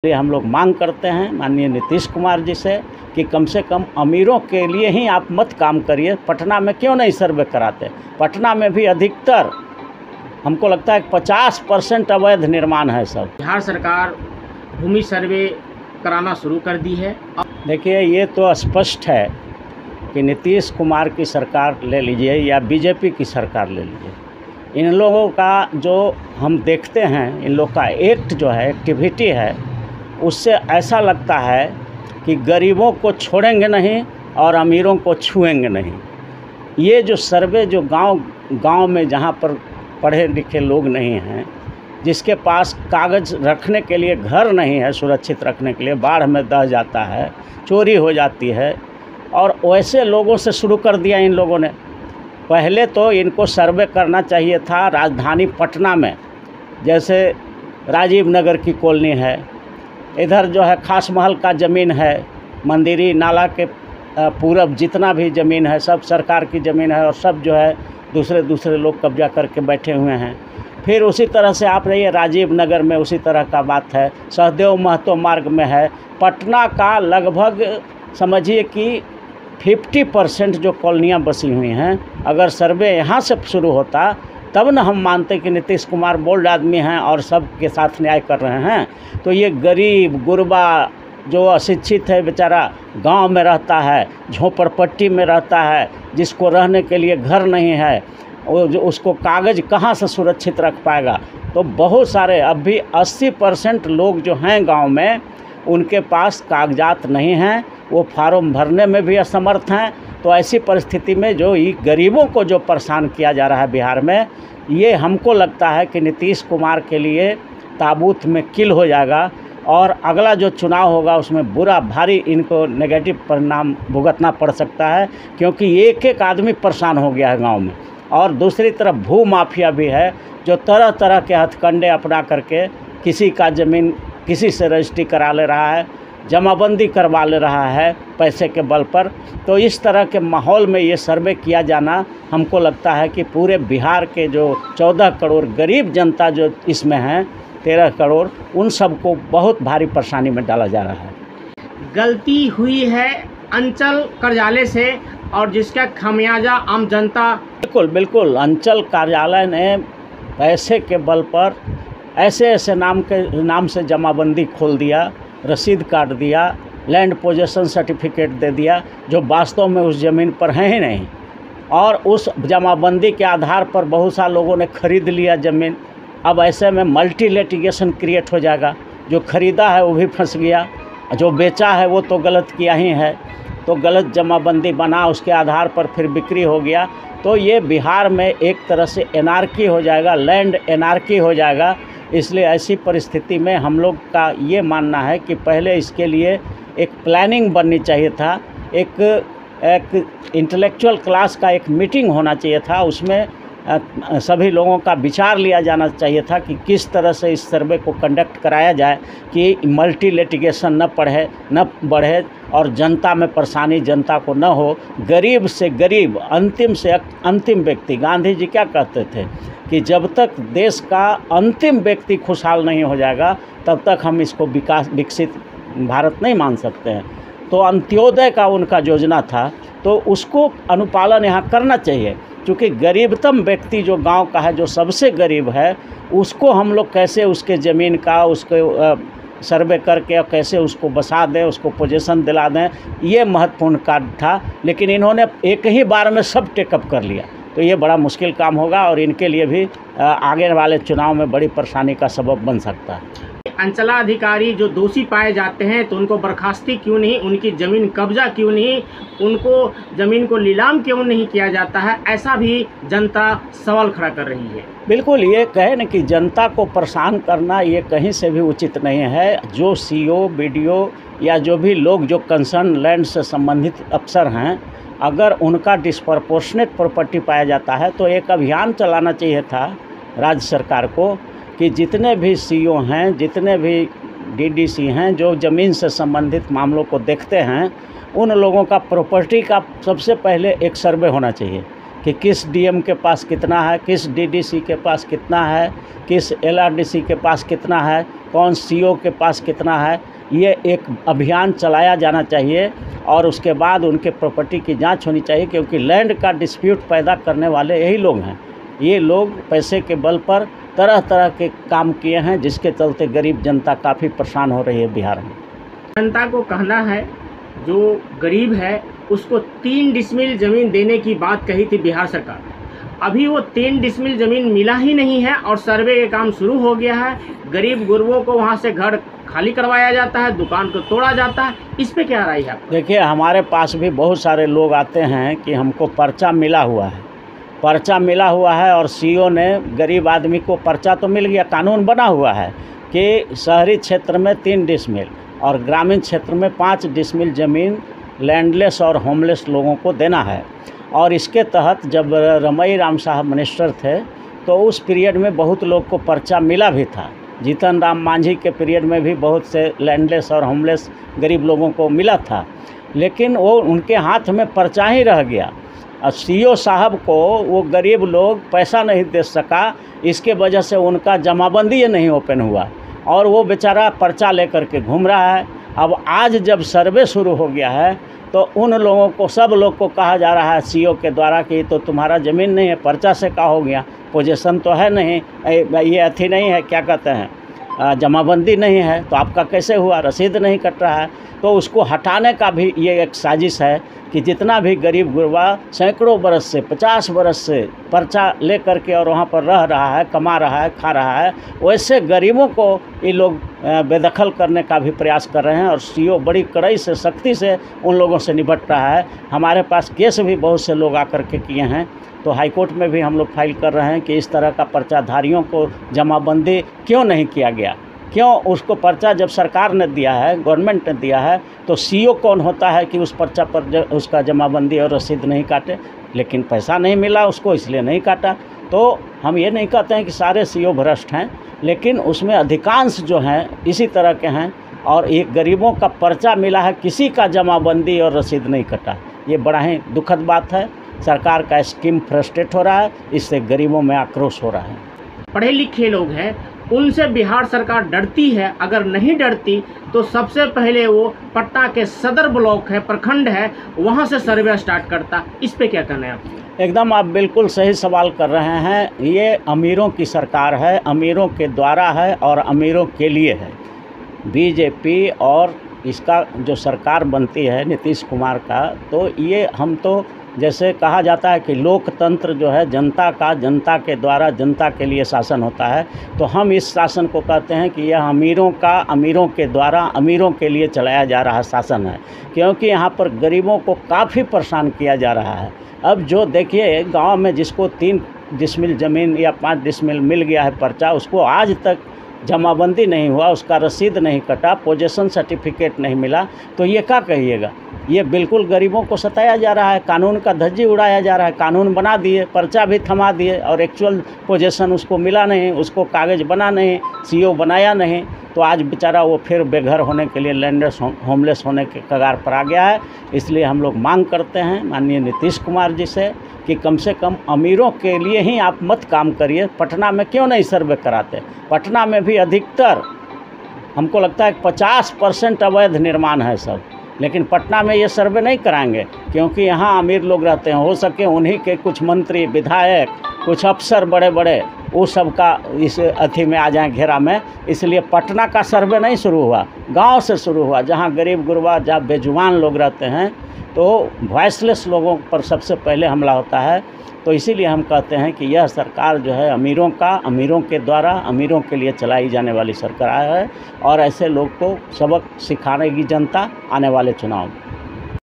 लिए हम लोग मांग करते हैं माननीय नीतीश कुमार जी से कि कम से कम अमीरों के लिए ही आप मत काम करिए। पटना में क्यों नहीं सर्वे कराते? पटना में भी अधिकतर हमको लगता है 50% अवैध निर्माण है सब। बिहार सरकार भूमि सर्वे कराना शुरू कर दी है। देखिए, ये तो स्पष्ट है कि नीतीश कुमार की सरकार ले लीजिए या बीजेपी की सरकार ले लीजिए, इन लोगों का जो हम देखते हैं, इन लोग का एक्ट जो है, एक्टिविटी है, उससे ऐसा लगता है कि गरीबों को छोड़ेंगे नहीं और अमीरों को छुएंगे नहीं। ये जो सर्वे जो गांव में जहां पर पढ़े लिखे लोग नहीं हैं, जिसके पास कागज़ रखने के लिए घर नहीं है, सुरक्षित रखने के लिए, बाढ़ में दह जाता है, चोरी हो जाती है, और वैसे लोगों से शुरू कर दिया इन लोगों ने। पहले तो इनको सर्वे करना चाहिए था राजधानी पटना में, जैसे राजीव नगर की कॉलोनी है, इधर जो है खास महल का ज़मीन है, मंदिरी नाला के पूरब जितना भी ज़मीन है सब सरकार की ज़मीन है, और सब जो है दूसरे लोग कब्जा करके बैठे हुए हैं। फिर उसी तरह से आप रहिए राजीव नगर में, उसी तरह का बात है। सहदेव महतो मार्ग में है। पटना का लगभग समझिए कि 50% जो कॉलोनियाँ बसी हुई हैं, अगर सर्वे यहाँ से शुरू होता तब न हम मानते कि नीतीश कुमार बोल्ड आदमी हैं और सबके साथ न्याय कर रहे हैं। तो ये गरीब गुरबा जो अशिक्षित है, बेचारा गांव में रहता है, झोपड़पट्टी में रहता है, जिसको रहने के लिए घर नहीं है, वो जो उसको कागज़ कहाँ से सुरक्षित रख पाएगा? तो बहुत सारे अब भी 80% लोग जो हैं गांव में, उनके पास कागजात नहीं हैं, वो फार्म भरने में भी असमर्थ हैं। तो ऐसी परिस्थिति में जो ये गरीबों को जो परेशान किया जा रहा है बिहार में, ये हमको लगता है कि नीतीश कुमार के लिए ताबूत में किल हो जाएगा, और अगला जो चुनाव होगा उसमें बुरा भारी इनको नेगेटिव परिणाम भुगतना पड़ सकता है, क्योंकि एक आदमी परेशान हो गया है गांव में। और दूसरी तरफ भू माफिया भी है, जो तरह तरह के हथकंडे अपना करके किसी का ज़मीन किसी से रजिस्ट्री करा ले रहा है, जमाबंदी करवा ले रहा है पैसे के बल पर। तो इस तरह के माहौल में ये सर्वे किया जाना, हमको लगता है कि पूरे बिहार के जो 14 करोड़ गरीब जनता जो इसमें हैं, 13 करोड़, उन सबको बहुत भारी परेशानी में डाला जा रहा है। गलती हुई है अंचल कार्यालय से, और जिसका खामियाजा आम जनता। बिल्कुल अंचल कार्यालय ने पैसे के बल पर ऐसे नाम से जमाबंदी खोल दिया, रसीद काट दिया, लैंड पोजेशन सर्टिफिकेट दे दिया, जो वास्तव में उस ज़मीन पर है ही नहीं। और उस जमाबंदी के आधार पर बहुत सारे लोगों ने खरीद लिया ज़मीन। अब ऐसे में मल्टी लिटिगेशन क्रिएट हो जाएगा। जो ख़रीदा है वो भी फंस गया, जो बेचा है वो तो गलत किया ही है, तो गलत जमाबंदी बना, उसके आधार पर फिर बिक्री हो गया। तो ये बिहार में एक तरह से एनार्की हो जाएगा, लैंड एनार्की हो जाएगा। इसलिए ऐसी परिस्थिति में हम लोग का ये मानना है कि पहले इसके लिए एक प्लानिंग बननी चाहिए था, एक इंटेलेक्चुअल क्लास का एक मीटिंग होना चाहिए था, उसमें सभी लोगों का विचार लिया जाना चाहिए था कि किस तरह से इस सर्वे को कंडक्ट कराया जाए कि मल्टी लिटिगेशन न बढ़े और जनता में परेशानी जनता को न हो। गरीब से गरीब, अंतिम से अंतिम व्यक्ति, गांधी जी क्या कहते थे कि जब तक देश का अंतिम व्यक्ति खुशहाल नहीं हो जाएगा तब तक हम इसको विकसित भारत नहीं मान सकते हैं। तो अंत्योदय का उनका योजना था, तो उसको अनुपालन यहाँ करना चाहिए, क्योंकि गरीबतम व्यक्ति जो गांव का है, जो सबसे गरीब है, उसको हम लोग कैसे उसके ज़मीन का उसको सर्वे करके और कैसे उसको बसा दें, उसको पोजीशन दिला दें, ये महत्वपूर्ण कार्य था। लेकिन इन्होंने एक ही बार में सब टेकअप कर लिया, तो ये बड़ा मुश्किल काम होगा और इनके लिए भी आगे वाले चुनाव में बड़ी परेशानी का सबब बन सकता है। अंचलाधिकारी जो दोषी पाए जाते हैं तो उनको बर्खास्ती क्यों नहीं, उनकी ज़मीन कब्जा क्यों नहीं, उनको ज़मीन को नीलाम क्यों नहीं किया जाता है, ऐसा भी जनता सवाल खड़ा कर रही है। बिल्कुल, ये कहे न कि जनता को परेशान करना ये कहीं से भी उचित नहीं है। जो सीओ, बीडीओ या जो भी लोग जो कंसर्न लैंड से संबंधित अफसर हैं, अगर उनका डिस्प्रपोर्शनेट प्रॉपर्टी पाया जाता है तो एक अभियान चलाना चाहिए था राज्य सरकार को कि जितने भी सीओ हैं, जितने भी डीडीसी हैं, जो ज़मीन से संबंधित मामलों को देखते हैं, उन लोगों का प्रॉपर्टी का सबसे पहले एक सर्वे होना चाहिए कि किस डीएम के पास कितना है, किस डीडीसी के पास कितना है, किस एलआरडीसी के पास कितना है, कौन सीओ के पास कितना है, ये एक अभियान चलाया जाना चाहिए और उसके बाद उनके प्रॉपर्टी की जांच होनी चाहिए, क्योंकि लैंड का डिस्प्यूट पैदा करने वाले यही लोग हैं। ये लोग पैसे के बल पर तरह तरह के काम किए हैं, जिसके चलते गरीब जनता काफ़ी परेशान हो रही है बिहार में। जनता को कहना है जो गरीब है उसको 3 डिसमिल ज़मीन देने की बात कही थी बिहार सरकार। अभी वो 3 डिसमिल ज़मीन मिला ही नहीं है और सर्वे का काम शुरू हो गया है। गरीब गुरबों को वहाँ से घर खाली करवाया जाता है, दुकान को तोड़ा जाता है। इस पे क्या राय है आपकी? देखिए, हमारे पास भी बहुत सारे लोग आते हैं कि हमको पर्चा मिला हुआ है, पर्चा मिला हुआ है और सीओ ने गरीब आदमी को पर्चा तो मिल गया, कानून बना हुआ है कि शहरी क्षेत्र में 3 डिसमिल और ग्रामीण क्षेत्र में 5 डिसमिल ज़मीन लैंडलेस और होमलेस लोगों को देना है। और इसके तहत जब रमई राम साहब मिनिस्टर थे तो उस पीरियड में बहुत लोग को पर्चा मिला भी था। जीतन राम मांझी के पीरियड में भी बहुत से लैंडलेस और होमलेस गरीब लोगों को मिला था, लेकिन वो उनके हाथ में पर्चा ही रह गया। और सीओ साहब को वो गरीब लोग पैसा नहीं दे सका, इसके वजह से उनका जमाबंदी नहीं ओपन हुआ और वो बेचारा पर्चा लेकर के घूम रहा है। अब आज जब सर्वे शुरू हो गया है तो उन लोगों को, सब लोग को कहा जा रहा है सीओ के द्वारा कि तो तुम्हारा ज़मीन नहीं है, पर्चा से क्या हो गया, पोजीशन तो है नहीं, ये अथी नहीं है, क्या कहते हैं, जमाबंदी नहीं है, तो आपका कैसे हुआ, रसीद नहीं कट रहा है। तो उसको हटाने का भी ये एक साजिश है कि जितना भी गरीब गुरबा सैकड़ों बरस से, 50 बरस से पर्चा ले करके और वहाँ पर रह रहा है, कमा रहा है, खा रहा है, वैसे गरीबों को ये लोग बेदखल करने का भी प्रयास कर रहे हैं और सीओ बड़ी कड़ाई से, सख्ती से उन लोगों से निपट रहा है। हमारे पास केस भी बहुत से लोग आकर के किए हैं, तो हाई कोर्ट में भी हम लोग फाइल कर रहे हैं कि इस तरह का पर्चाधारियों को जमाबंदी क्यों नहीं किया गया, क्यों उसको पर्चा जब सरकार ने दिया है, गवर्नमेंट ने दिया है, तो सीओ कौन होता है कि उस पर्चा पर उसका जमाबंदी और रसीद नहीं काटे। लेकिन पैसा नहीं मिला उसको, इसलिए नहीं काटा। तो हम ये नहीं कहते हैं कि सारे सीओ भ्रष्ट हैं, लेकिन उसमें अधिकांश जो हैं इसी तरह के हैं और एक गरीबों का पर्चा मिला है, किसी का जमाबंदी और रसीद नहीं कटा। ये बड़ा ही दुखद बात है। सरकार का स्कीम फ्रस्ट्रेट हो रहा है, इससे गरीबों में आक्रोश हो रहा है। पढ़े लिखे लोग हैं, उनसे बिहार सरकार डरती है। अगर नहीं डरती तो सबसे पहले वो पटना के सदर ब्लॉक है, प्रखंड है, वहाँ से सर्वे स्टार्ट करता। इस पे क्या कहना है आप? एकदम आप बिल्कुल सही सवाल कर रहे हैं। ये अमीरों की सरकार है, अमीरों के द्वारा है और अमीरों के लिए है। बीजेपी और इसका जो सरकार बनती है नीतीश कुमार का, तो ये हम तो जैसे कहा जाता है कि लोकतंत्र जो है जनता का, जनता के द्वारा जनता के लिए शासन होता है, तो हम इस शासन को कहते हैं कि यह अमीरों का, अमीरों के द्वारा अमीरों के लिए चलाया जा रहा शासन है, क्योंकि यहाँ पर गरीबों को काफ़ी परेशान किया जा रहा है। अब जो देखिए गांव में जिसको 3 डिसमिल ज़मीन या 5 डिसमिल मिल गया है पर्चा, उसको आज तक जमाबंदी नहीं हुआ, उसका रसीद नहीं कटा, पोजीशन सर्टिफिकेट नहीं मिला, तो ये क्या कहिएगा? ये बिल्कुल गरीबों को सताया जा रहा है, कानून का धज्जी उड़ाया जा रहा है। कानून बना दिए, पर्चा भी थमा दिए और एक्चुअल पोजीशन उसको मिला नहीं, उसको कागज़ बना नहीं, सीओ बनाया नहीं, तो आज बेचारा वो फिर बेघर होने के लिए, लैंडलेस होमलेस होने के कगार पर आ गया है। इसलिए हम लोग मांग करते हैं माननीय नीतीश कुमार जी से कि कम से कम अमीरों के लिए ही आप मत काम करिए। पटना में क्यों नहीं सर्वे कराते? पटना में भी अधिकतर हमको लगता है 50% अवैध निर्माण है सब, लेकिन पटना में ये सर्वे नहीं कराएंगे क्योंकि यहाँ अमीर लोग रहते हैं। हो सके उन्हीं के कुछ मंत्री, विधायक, कुछ अफसर बड़े बड़े, वो सब का इस अथी में आ जाएं, घेरा में। इसलिए पटना का सर्वे नहीं शुरू हुआ, गांव से शुरू हुआ, जहाँ गरीब गुरबा, जहाँ बेजुबान लोग रहते हैं, तो वॉइसलेस लोगों पर सबसे पहले हमला होता है। तो इसीलिए हम कहते हैं कि यह सरकार जो है अमीरों का, अमीरों के द्वारा अमीरों के लिए चलाई जाने वाली सरकार है और ऐसे लोग को सबक सिखाएगी जनता आने वाले चुनाव में।